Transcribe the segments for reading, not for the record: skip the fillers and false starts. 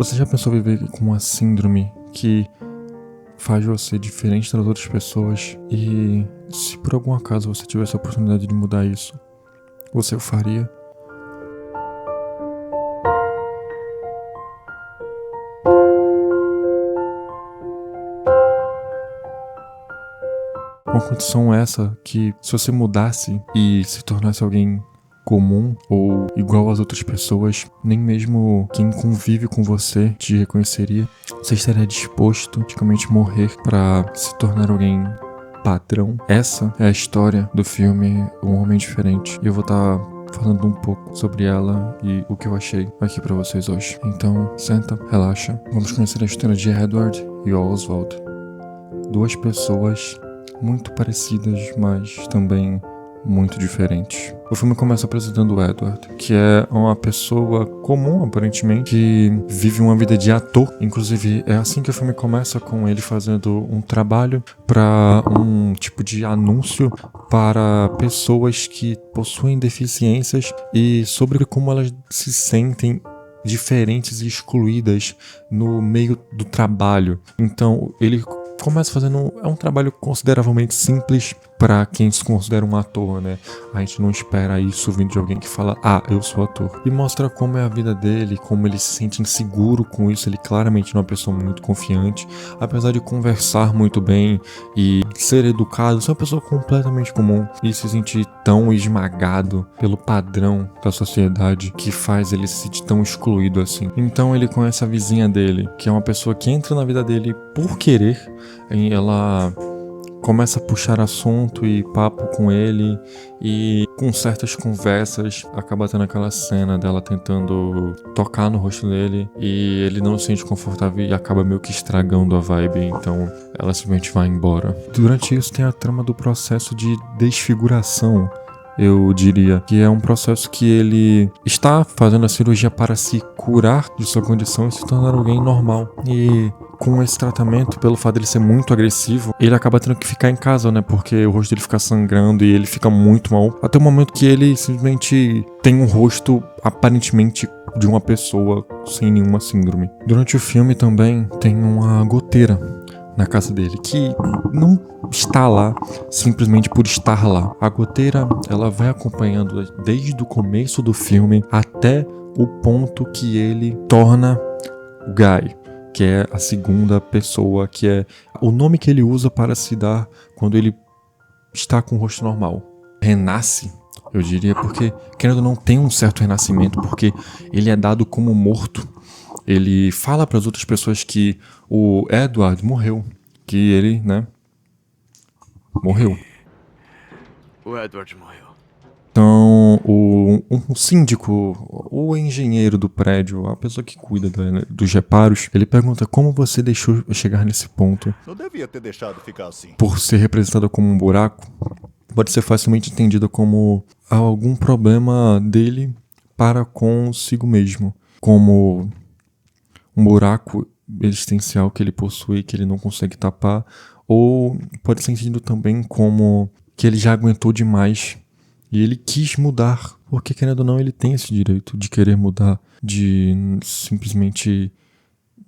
Você já pensou viver com uma síndrome que faz você diferente das outras pessoas? E se por algum acaso você tivesse a oportunidade de mudar isso, você o faria? Uma condição essa que, se você mudasse e se tornasse alguém comum ou igual às outras pessoas, nem mesmo quem convive com você te reconheceria. Você estaria disposto a praticamente morrer para se tornar alguém padrão? Essa é a história do filme Um Homem Diferente. E eu vou estar falando um pouco sobre ela e o que eu achei aqui pra vocês hoje. Então, senta, relaxa. Vamos conhecer a história de Edward e Oswald. Duas pessoas muito parecidas, mas também muito diferentes. O filme começa apresentando o Edward, que é uma pessoa comum, aparentemente, que vive uma vida de ator. Inclusive, é assim que o filme começa, com ele fazendo um trabalho para um tipo de anúncio para pessoas que possuem deficiências e sobre como elas se sentem diferentes e excluídas no meio do trabalho. Então, ele começa fazendo um trabalho consideravelmente simples para quem se considera um ator, né? A gente não espera isso vindo de alguém que fala, eu sou ator. E mostra como é a vida dele, como ele se sente inseguro com isso. Ele claramente não é uma pessoa muito confiante, apesar de conversar muito bem e ser educado, ser uma pessoa completamente comum e se sentir tão esmagado pelo padrão da sociedade que faz ele se sentir tão excluído assim. Então ele conhece a vizinha dele, que é uma pessoa que entra na vida dele por querer, e ela começa a puxar assunto e papo com ele, e com certas conversas acaba tendo aquela cena dela tentando tocar no rosto dele e ele não se sente confortável e acaba meio que estragando a vibe, então ela simplesmente vai embora. Durante isso tem a trama do processo de desfiguração, eu diria, que é um processo que ele está fazendo a cirurgia para se curar de sua condição e se tornar alguém normal. E com esse tratamento, pelo fato dele ser muito agressivo, ele acaba tendo que ficar em casa, né? Porque o rosto dele fica sangrando e ele fica muito mal. Até o momento que ele simplesmente tem um rosto aparentemente de uma pessoa sem nenhuma síndrome. Durante o filme também tem uma goteira na casa dele, que não está lá simplesmente por estar lá. A goteira, ela vai acompanhando desde o começo do filme até o ponto que ele torna o Guy, que é a segunda pessoa, que é o nome que ele usa para se dar quando ele está com o rosto normal. Renasce, eu diria, porque querendo ou não tem um certo renascimento, porque ele é dado como morto. Ele fala para as outras pessoas que o Edward morreu, que ele, né, morreu. O Edward morreu. Então, um síndico, o engenheiro do prédio, a pessoa que cuida dos reparos, ele pergunta como você deixou chegar nesse ponto. Não devia ter deixado ficar assim. Por ser representada como um buraco, pode ser facilmente entendida como algum problema dele para consigo mesmo, como um buraco existencial que ele possui, que ele não consegue tapar, ou pode ser entendido também como que ele já aguentou demais e ele quis mudar, porque querendo ou não ele tem esse direito de querer mudar, de simplesmente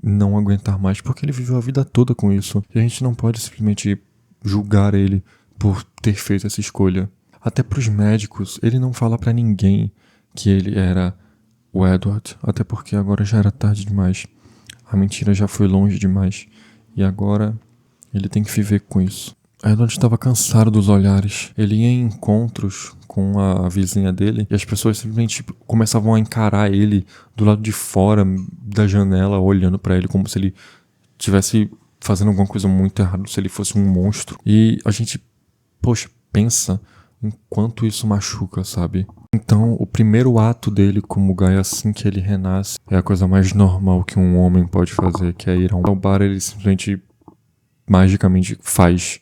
não aguentar mais, porque ele viveu a vida toda com isso, e a gente não pode simplesmente julgar ele por ter feito essa escolha. Até pros médicos, ele não fala pra ninguém que ele era o Edward, até porque agora já era tarde demais. A mentira já foi longe demais. E agora ele tem que viver com isso. Edward estava cansado dos olhares. Ele ia em encontros com a vizinha dele e as pessoas simplesmente começavam a encarar ele do lado de fora da janela, olhando pra ele como se ele estivesse fazendo alguma coisa muito errada, se ele fosse um monstro. E a gente, pensa em quanto isso machuca, sabe? Então, o primeiro ato dele como Guy, assim que ele renasce, é a coisa mais normal que um homem pode fazer, que é ir ao bar. Ele simplesmente, magicamente, faz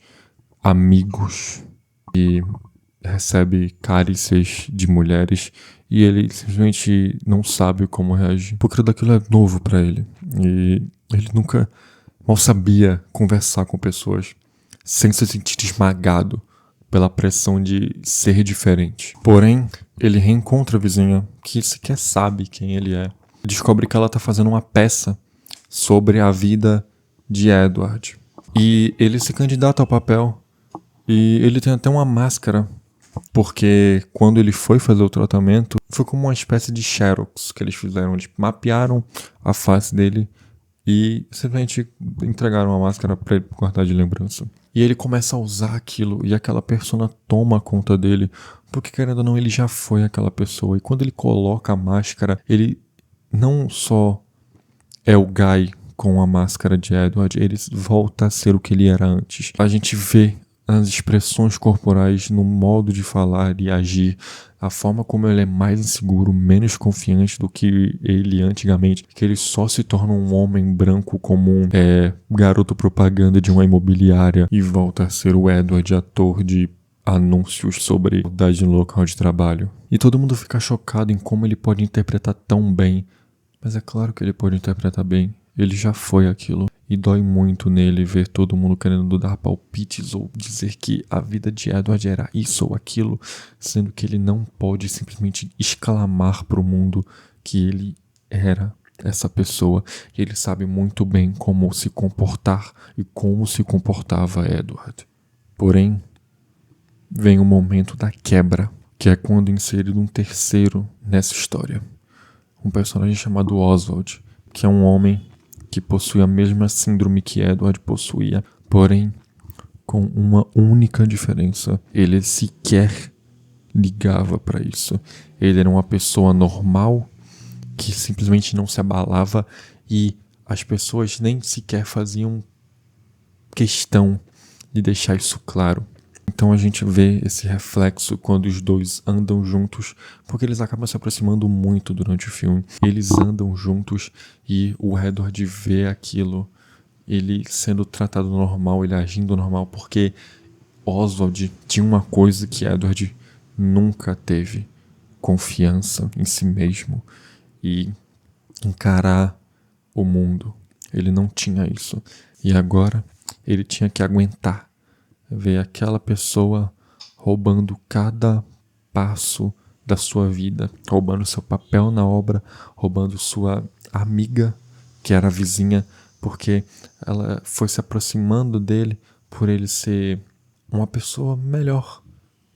amigos e recebe carícias de mulheres, e ele simplesmente não sabe como reagir, porque daquilo é novo pra ele. E ele nunca mal sabia conversar com pessoas sem se sentir esmagado pela pressão de ser diferente. Porém, ele reencontra a vizinha, que sequer sabe quem ele é, descobre que ela tá fazendo uma peça sobre a vida de Edward. E ele se candidata ao papel. E ele tem até uma máscara, porque quando ele foi fazer o tratamento, foi como uma espécie de xerox que eles fizeram. Eles mapearam a face dele e simplesmente entregaram a máscara pra ele guardar de lembrança. E ele começa a usar aquilo e aquela persona toma conta dele, porque querendo ou não, ele já foi aquela pessoa. E quando ele coloca a máscara, ele não só é o Guy com a máscara de Edward, ele volta a ser o que ele era antes. A gente vê as expressões corporais, no modo de falar e agir, a forma como ele é mais inseguro, menos confiante do que ele antigamente, que ele só se torna um homem branco comum, garoto propaganda de uma imobiliária e volta a ser o Edward, ator de anúncios sobre idade no local de trabalho. E todo mundo fica chocado em como ele pode interpretar tão bem, mas é claro que ele pode interpretar bem. Ele já foi aquilo. E dói muito nele ver todo mundo querendo dar palpites ou dizer que a vida de Edward era isso ou aquilo, sendo que ele não pode simplesmente exclamar para o mundo que ele era essa pessoa. E ele sabe muito bem como se comportar e como se comportava Edward. Porém, vem o momento da quebra, que é quando inserido um terceiro nessa história. Um personagem chamado Oswald, que é um homem que possui a mesma síndrome que Edward possuía, porém com uma única diferença: ele sequer ligava para isso. Ele era uma pessoa normal que simplesmente não se abalava e as pessoas nem sequer faziam questão de deixar isso claro. Então a gente vê esse reflexo quando os dois andam juntos, porque eles acabam se aproximando muito durante o filme. Eles andam juntos e o Edward vê aquilo, ele sendo tratado normal, ele agindo normal, porque Oswald tinha uma coisa que Edward nunca teve: confiança em si mesmo e encarar o mundo. Ele não tinha isso. E agora ele tinha que aguentar ver aquela pessoa roubando cada passo da sua vida, roubando seu papel na obra, roubando sua amiga, que era a vizinha, porque ela foi se aproximando dele por ele ser uma pessoa melhor.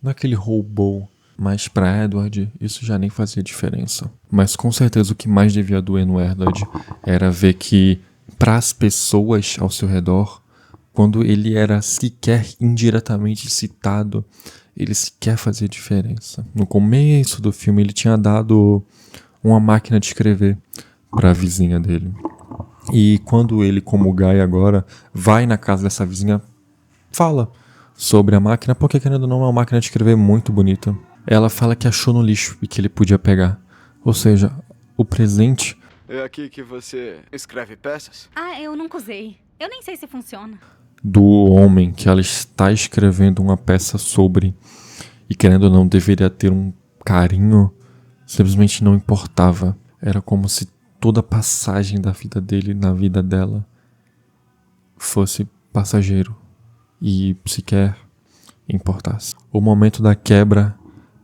Não é que ele roubou, mas para Edward isso já nem fazia diferença. Mas com certeza o que mais devia doer no Edward era ver que para as pessoas ao seu redor, quando ele era sequer indiretamente citado, ele sequer fazia diferença. No começo do filme, ele tinha dado uma máquina de escrever para a vizinha dele. E quando ele, como Guy agora, vai na casa dessa vizinha, fala sobre a máquina, porque querendo ou não é uma máquina de escrever muito bonita. Ela fala que achou no lixo e que ele podia pegar. Ou seja, o presente... É aqui que você escreve peças? Ah, eu nunca usei. Eu nem sei se funciona. Do homem que ela está escrevendo uma peça sobre, e querendo ou não deveria ter um carinho, simplesmente não importava. Era como se toda a passagem da vida dele na vida dela fosse passageiro e sequer importasse. O momento da quebra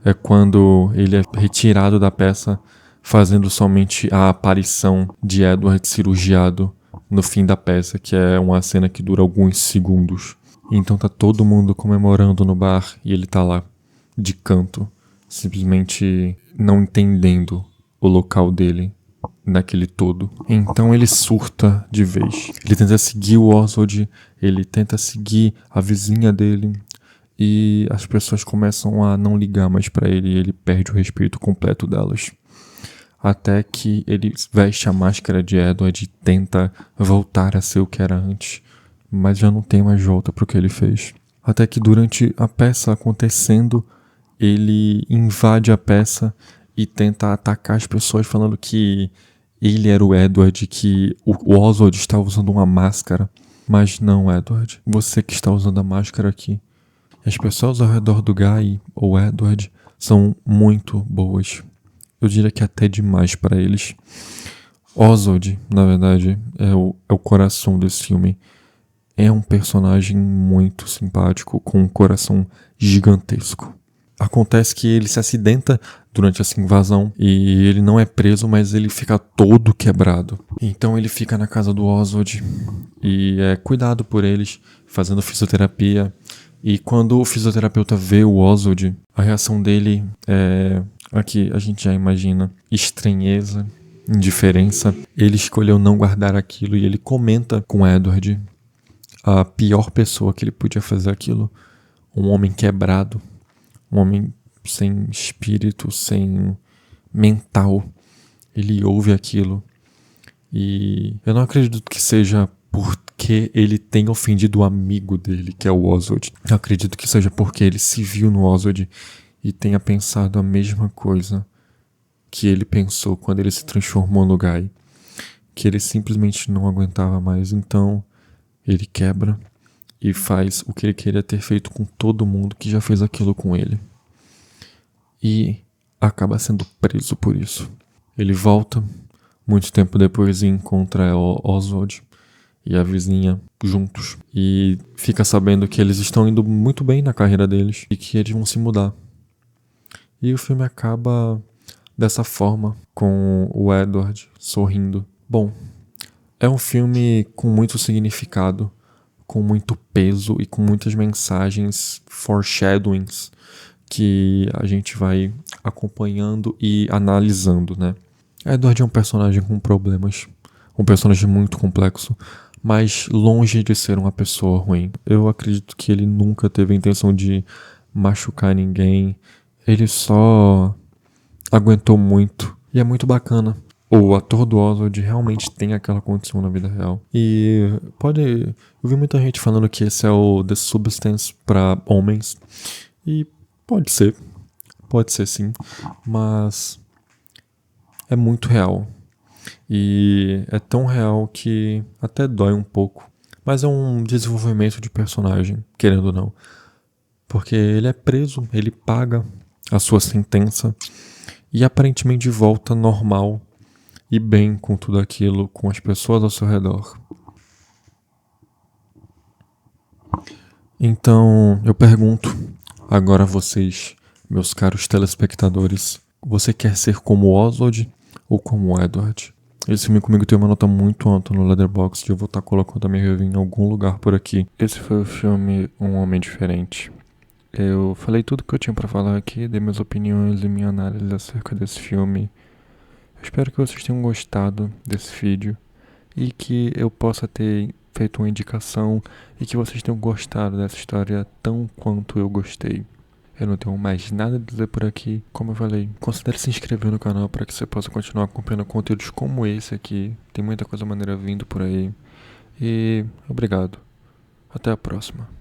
é quando ele é retirado da peça, fazendo somente a aparição de Edward cirurgiado no fim da peça, que é uma cena que dura alguns segundos. Então tá todo mundo comemorando no bar e ele tá lá, de canto, simplesmente não entendendo o local dele naquele todo. Então ele surta de vez. Ele tenta seguir o Oswald, ele tenta seguir a vizinha dele, e as pessoas começam a não ligar mais pra ele e ele perde o respeito completo delas. Até que ele veste a máscara de Edward e tenta voltar a ser o que era antes, mas já não tem mais volta pro que ele fez. Até que durante a peça acontecendo, ele invade a peça e tenta atacar as pessoas falando que ele era o Edward, que o Oswald estava usando uma máscara. Mas não, Edward, você que está usando a máscara aqui. As pessoas ao redor do Guy, ou Edward, são muito boas. Eu diria que até demais para eles. Oswald, na verdade, é o coração desse filme. É um personagem muito simpático, com um coração gigantesco. Acontece que ele se acidenta durante essa invasão e ele não é preso, mas ele fica todo quebrado. Então ele fica na casa do Oswald e é cuidado por eles, fazendo fisioterapia. E quando o fisioterapeuta vê o Oswald, a reação dele é, aqui a gente já imagina, estranheza, indiferença. Ele escolheu não guardar aquilo e ele comenta com Edward a pior pessoa que ele podia fazer aquilo. Um homem quebrado, um homem sem espírito, sem mental. Ele ouve aquilo. E eu não acredito que seja porque ele tenha ofendido o amigo dele, que é o Oswald. Eu acredito que seja porque ele se viu no Oswald e tenha pensado a mesma coisa que ele pensou quando ele se transformou no Guy. Que ele simplesmente não aguentava mais. Então ele quebra e faz o que ele queria ter feito com todo mundo que já fez aquilo com ele. E acaba sendo preso por isso. Ele volta muito tempo depois e encontra o Oswald e a vizinha juntos. E fica sabendo que eles estão indo muito bem na carreira deles e que eles vão se mudar. E o filme acaba dessa forma, com o Edward sorrindo. Bom, é um filme com muito significado, com muito peso e com muitas mensagens, foreshadowings, que a gente vai acompanhando e analisando, né? Edward é um personagem com problemas, um personagem muito complexo, mas longe de ser uma pessoa ruim. Eu acredito que ele nunca teve a intenção de machucar ninguém, ele só aguentou muito, e é muito bacana. O ator do Oswald realmente tem aquela condição na vida real. E eu vi muita gente falando que esse é o The Substance para homens, e pode ser sim, mas é muito real. E é tão real que até dói um pouco. Mas é um desenvolvimento de personagem, querendo ou não. Porque ele é preso, ele paga a sua sentença e aparentemente volta normal e bem com tudo aquilo, com as pessoas ao seu redor. Então, eu pergunto agora a vocês, meus caros telespectadores, você quer ser como Oswald ou como Edward? Esse filme comigo tem uma nota muito alta no Letterboxd e eu vou estar colocando a minha review em algum lugar por aqui. Esse foi o filme Um Homem Diferente. Eu falei tudo que eu tinha pra falar aqui, dei minhas opiniões e minha análise acerca desse filme. Eu espero que vocês tenham gostado desse vídeo e que eu possa ter feito uma indicação e que vocês tenham gostado dessa história tão quanto eu gostei. Eu não tenho mais nada a dizer por aqui. Como eu falei, considere se inscrever no canal para que você possa continuar acompanhando conteúdos como esse aqui. Tem muita coisa maneira vindo por aí. E obrigado. Até a próxima.